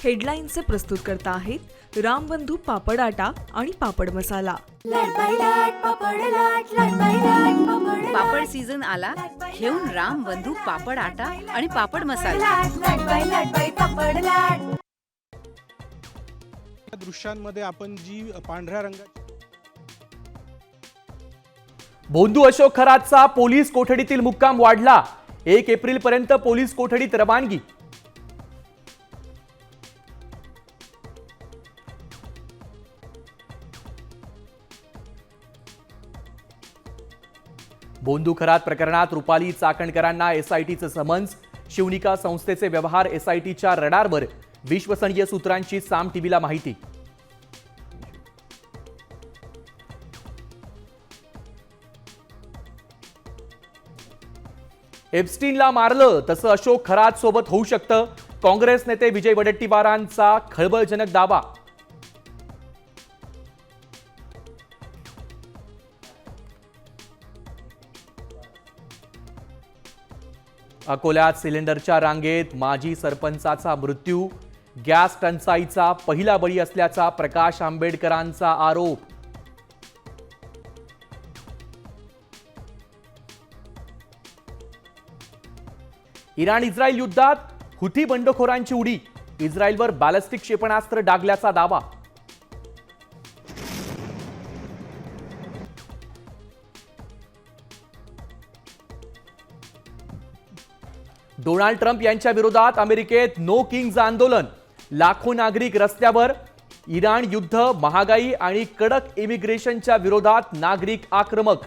हेडलाईनचे प्रस्तुतकर्ता आहेत रामबंधू पापड आटा आणि पापड मसाला। पापड सीझन आला, घेऊन रामबंधू पापड आटा आणि पापड मसाला। या दृश्यांमध्ये आपण जी पांढऱ्या रंगाची भोंदू अशोक खरातचा पोलीस कोठडीतील मुक्काम वाढला। 1 एप्रिल पर्यंत पोलीस कोठडीत रवानगी। भोंदू खरात प्रकरणात रुपाली चाकणकरांना एसआयटीचं समन्स। शिवनिका संस्थेचे व्यवहार एसआयटीच्या रडारवर, विश्वसनीय सूत्रांची साम टीव्हीला माहिती। एप्स्टीनला मारलं तसं अशोक खरात सोबत होऊ शकतं, काँग्रेस नेते विजय वडेट्टीवारांचा खळबळजनक दावा। अकोल्यात सिलेंडरच्या रांगेत माजी सरपंचाचा मृत्यू। गॅस टंचाईचा पहिला बळी असल्याचा प्रकाश आंबेडकरांचा आरोप। इराण इस्रायल युद्धात हुथी बंडखोरांची उडी, इस्रायलवर बॅलिस्टिक क्षेपणास्त्र डागल्याचा दावा। डोनाल्ड ट्रम्प यांच्या विरोधात अमेरिकेत नो किंग्ज आंदोलन, लाखो नागरिक रस्त्यावर। इराण युद्ध, महागाई आणि कडक इमिग्रेशनच्या विरोधात नागरिक आक्रमक।